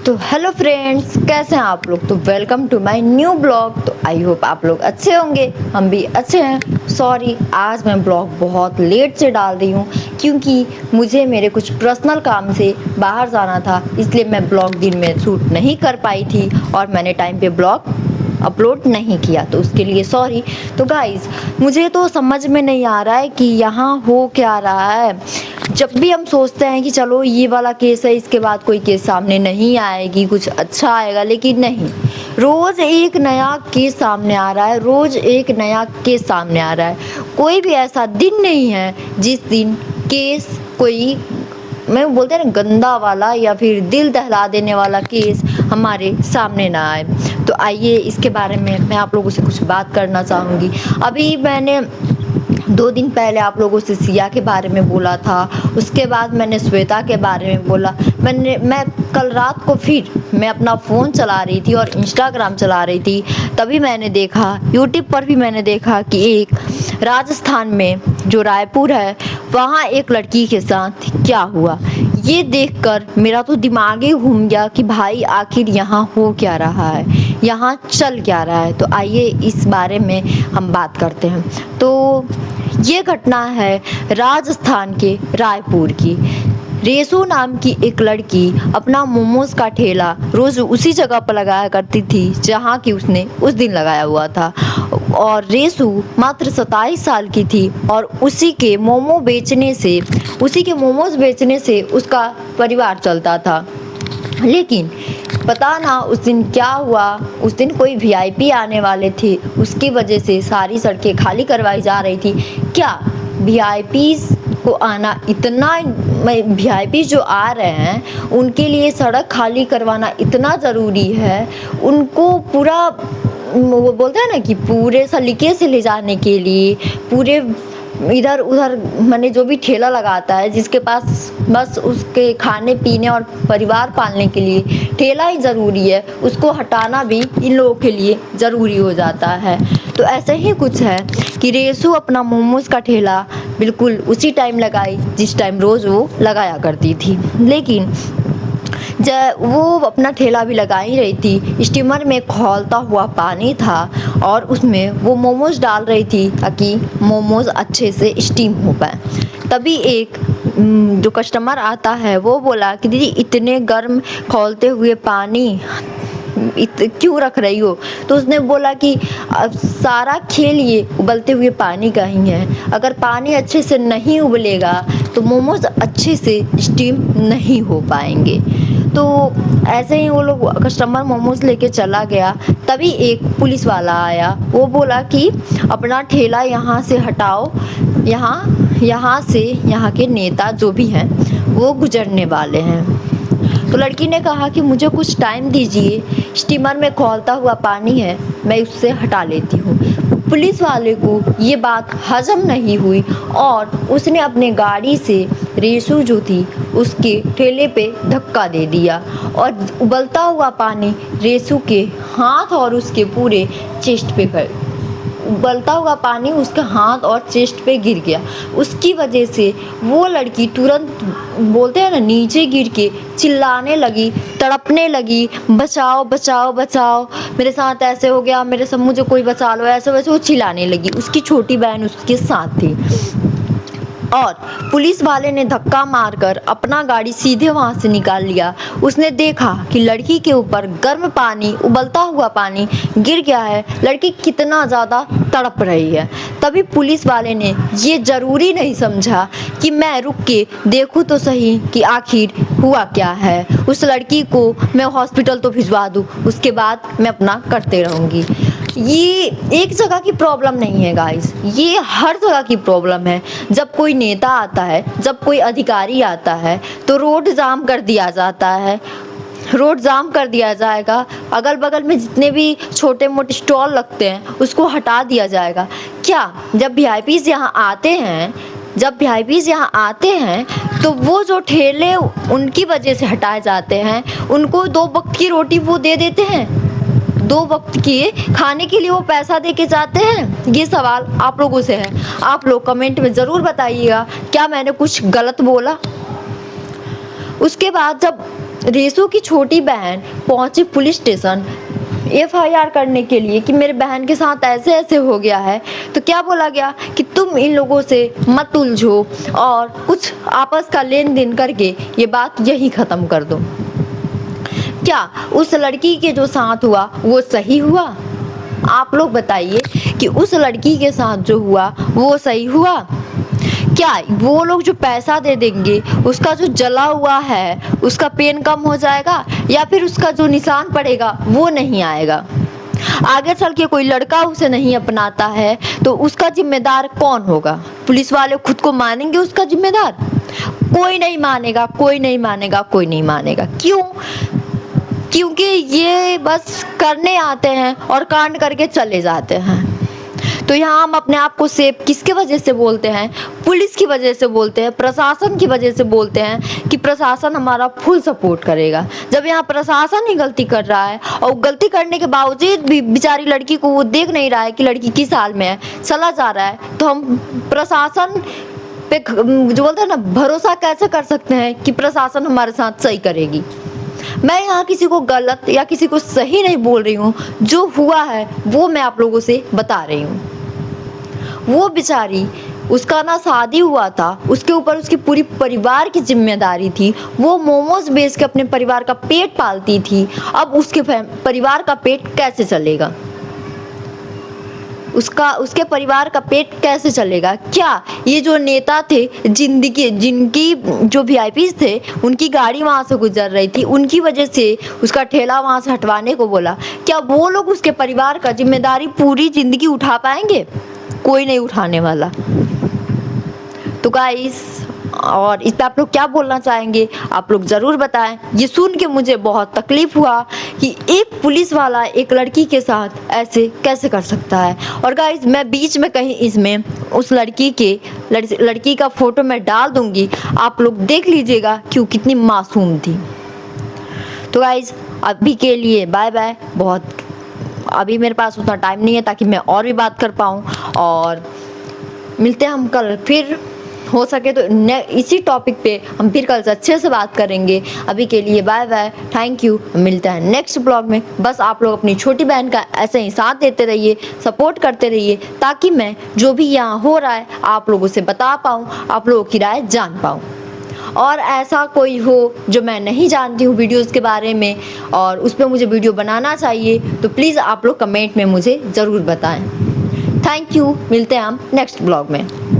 तो hello friends, कैसे हैं आप लोग। तो welcome to my new blog. तो आई होप आप लोग अच्छे होंगे, हम भी अच्छे हैं। सॉरी, आज मैं ब्लॉग बहुत लेट से डाल रही हूँ क्योंकि मुझे मेरे कुछ पर्सनल काम से बाहर जाना था, इसलिए मैं ब्लॉग दिन में शूट नहीं कर पाई थी और मैंने टाइम पे ब्लॉग अपलोड नहीं किया, तो उसके लिए सॉरी। तो गाइज़, मुझे तो समझ में नहीं आ रहा है कि यहाँ हो क्या रहा है। जब भी हम सोचते हैं कि चलो ये वाला केस है, इसके बाद कोई केस सामने नहीं आएगी, कुछ अच्छा आएगा, लेकिन नहीं, रोज़ एक नया केस सामने आ रहा है, रोज़ एक नया केस सामने आ रहा है। कोई भी ऐसा दिन नहीं है जिस दिन केस कोई, मैं बोलते हैं ना, गंदा वाला या फिर दिल दहला देने वाला केस हमारे सामने ना आए। तो आइए इसके बारे में मैं आप लोगों से कुछ बात करना चाहूँगी। अभी मैंने 2 दिन पहले आप लोगों से सिया के बारे में बोला था, उसके बाद मैंने श्वेता के बारे में बोला। मैं कल रात को फिर मैं अपना फ़ोन चला रही थी और इंस्टाग्राम चला रही थी, तभी मैंने देखा, यूट्यूब पर भी मैंने देखा कि एक राजस्थान में जो रायपुर है, वहाँ एक लड़की के साथ क्या हुआ। ये देखकर मेरा तो दिमाग ही घूम गया कि भाई आखिर यहाँ हो क्या रहा है, यहाँ चल क्या रहा है। तो आइए इस बारे में हम बात करते हैं। तो ये घटना है राजस्थान के रायपुर की। रेसू नाम की एक लड़की अपना मोमोज का ठेला रोज़ उसी जगह पर लगाया करती थी जहाँ की उसने उस दिन लगाया हुआ था। और रेसू मात्र 27 साल की थी और उसी के मोमोज बेचने से उसका परिवार चलता था। लेकिन पता ना उस दिन क्या हुआ, उस दिन कोई वीआईपी आने वाले थे, उसकी वजह से सारी सड़कें खाली करवाई जा रही थी। क्या वीआईपीज़ को आना इतना, वीआईपी जो आ रहे हैं उनके लिए सड़क खाली करवाना इतना ज़रूरी है? उनको पूरा, वो बोलते हैं ना कि पूरे सलीके से ले जाने के लिए, पूरे इधर उधर, मैंने जो भी ठेला लगाता है, जिसके पास बस उसके खाने पीने और परिवार पालने के लिए ठेला ही ज़रूरी है, उसको हटाना भी इन लोगों के लिए ज़रूरी हो जाता है। तो ऐसे ही कुछ है कि रेसू अपना मोमोज़ का ठेला बिल्कुल उसी टाइम लगाई जिस टाइम रोज़ वो लगाया करती थी। लेकिन जब वो अपना ठेला भी लगा ही रही थी, स्टीमर में खौलता हुआ पानी था और उसमें वो मोमोज़ डाल रही थी ताकि मोमोज़ अच्छे से स्टीम हो पाए। तभी एक जो कस्टमर आता है वो बोला कि दीदी, इतने गर्म खौलते हुए पानी क्यों रख रही हो? तो उसने बोला कि सारा खेल ये उबलते हुए पानी का ही है, अगर पानी अच्छे से नहीं उबलेगा तो मोमोज़ अच्छे से स्टीम नहीं हो पाएंगे। तो ऐसे ही वो लोग, कस्टमर मोमोज़ लेके चला गया। तभी एक पुलिस वाला आया, वो बोला कि अपना ठेला यहाँ से हटाओ, यहाँ से यहाँ के नेता जो भी हैं वो गुजरने वाले हैं। तो लड़की ने कहा कि मुझे कुछ टाइम दीजिए, स्टीमर में खौलता हुआ पानी है, मैं उससे हटा लेती हूँ। पुलिस वाले को ये बात हजम नहीं हुई और उसने अपने गाड़ी से रेसू जो थी उसके ठेले पे धक्का दे दिया और उबलता हुआ पानी रेसू के हाथ और उसके पूरे चेस्ट पे गया। उबलता हुआ पानी उसके हाथ और चेस्ट पे गिर गया। उसकी वजह से वो लड़की तुरंत, बोलते हैं ना, नीचे गिर के चिल्लाने लगी, तड़पने लगी, बचाओ बचाओ बचाओ, मेरे साथ ऐसे हो गया, मेरे सब, मुझे कोई बचा लो, ऐसे वैसे वो चिल्लाने लगी। उसकी छोटी बहन उसके साथ थी और पुलिस वाले ने धक्का मारकर अपना गाड़ी सीधे वहाँ से निकाल लिया। उसने देखा कि लड़की के ऊपर गर्म पानी, उबलता हुआ पानी गिर गया है, लड़की कितना ज़्यादा तड़प रही है। तभी पुलिस वाले ने ये ज़रूरी नहीं समझा कि मैं रुक के देखूँ तो सही कि आखिर हुआ क्या है, उस लड़की को मैं हॉस्पिटल तो भिजवा दूँ, उसके बाद मैं अपना करते रहूँगी। ये एक जगह की प्रॉब्लम नहीं है गाइस, ये हर जगह की प्रॉब्लम है। जब कोई नेता आता है, जब कोई अधिकारी आता है तो रोड जाम कर दिया जाता है, रोड जाम कर दिया जाएगा, अगल बगल में जितने भी छोटे मोटे स्टॉल लगते हैं उसको हटा दिया जाएगा। क्या जब वीआईपीज़ यहाँ आते हैं तो वो जो ठेले उनकी वजह से हटाए जाते हैं, उनको 2 वक्त की रोटी वो दे देते हैं, 2 वक्त के खाने के लिए वो पैसा दे के जाते हैं? ये सवाल आप लोगों से है, आप लोग कमेंट में ज़रूर बताइएगा, क्या मैंने कुछ गलत बोला? उसके बाद जब रेशो की छोटी बहन पहुंची पुलिस स्टेशन FIR करने के लिए कि मेरे बहन के साथ ऐसे ऐसे हो गया है। तो क्या बोला गया कि तुम इन लोगों से मत उलझो और कुछ आपस का लेन देन करके ये बात यहीं ख़त्म कर दो। क्या उस लड़की के जो साथ हुआ वो सही हुआ? आप लोग बताइए कि उस लड़की के साथ जो हुआ वो सही हुआ? क्या वो लोग जो पैसा दे देंगे उसका जो जला हुआ है उसका पेन कम हो जाएगा, या फिर उसका जो निशान पड़ेगा वो नहीं आएगा? आगे चल के कोई लड़का उसे नहीं अपनाता है तो उसका जिम्मेदार कौन होगा? पुलिस वाले खुद को मानेंगे उसका जिम्मेदार? कोई नहीं मानेगा, कोई नहीं मानेगा, कोई नहीं मानेगा। क्यों? क्योंकि ये बस करने आते हैं और कांड करके चले जाते हैं। तो यहाँ हम अपने आप को सेफ किसके वजह से बोलते हैं? पुलिस की वजह से बोलते हैं, प्रशासन की वजह से बोलते हैं कि प्रशासन हमारा फुल सपोर्ट करेगा। जब यहाँ प्रशासन ही गलती कर रहा है और गलती करने के बावजूद भी बेचारी लड़की को वो देख नहीं रहा है कि लड़की किस हाल में है, चला जा रहा है, तो हम प्रशासन पे जो बोलते हैं ना भरोसा कैसे कर सकते हैं कि प्रशासन हमारे साथ सही करेगी? मैं यहाँ किसी को गलत या किसी को सही नहीं बोल रही हूँ, जो हुआ है वो मैं आप लोगों से बता रही हूँ। वो बेचारी, उसका ना शादी हुआ था, उसके ऊपर उसकी पूरी परिवार की जिम्मेदारी थी। वो मोमोज बेच के अपने परिवार का पेट पालती थी। अब उसके परिवार का पेट कैसे चलेगा? उसके परिवार का पेट कैसे चलेगा? क्या ये जो नेता थे जिनकी जो VIPs थे उनकी गाड़ी वहाँ से गुजर रही थी, उनकी वजह से उसका ठेला वहाँ से हटवाने को बोला, क्या वो लोग उसके परिवार का जिम्मेदारी पूरी जिंदगी उठा पाएंगे? कोई नहीं उठाने वाला। तो गाइस, और इस पर आप लोग क्या बोलना चाहेंगे आप लोग ज़रूर बताएं। ये सुन के मुझे बहुत तकलीफ हुआ कि एक पुलिस वाला एक लड़की के साथ ऐसे कैसे कर सकता है। और गाइस, मैं बीच में कहीं इसमें उस लड़की का फ़ोटो मैं डाल दूंगी, आप लोग देख लीजिएगा कि वो कितनी मासूम थी। तो गाइस, अभी के लिए बाय बाय। अभी मेरे पास उतना टाइम नहीं है ताकि मैं और भी बात कर पाऊँ, और मिलते हैं हम कल फिर। हो सके तो इसी टॉपिक पे हम फिर कल से अच्छे से बात करेंगे। अभी के लिए बाय बाय, थैंक यू। मिलते हैं नेक्स्ट ब्लॉग में। बस आप लोग अपनी छोटी बहन का ऐसे ही साथ देते रहिए, सपोर्ट करते रहिए, ताकि मैं जो भी यहाँ हो रहा है आप लोगों से बता पाऊँ, आप लोगों की राय जान पाऊँ। और ऐसा कोई हो जो मैं नहीं जानती हूँ वीडियोज़ के बारे में और उस पर मुझे वीडियो बनाना चाहिए, तो प्लीज़ आप लोग कमेंट में मुझे ज़रूर बताएं। Thank you. मिलते हैं हम नेक्स्ट ब्लॉग में।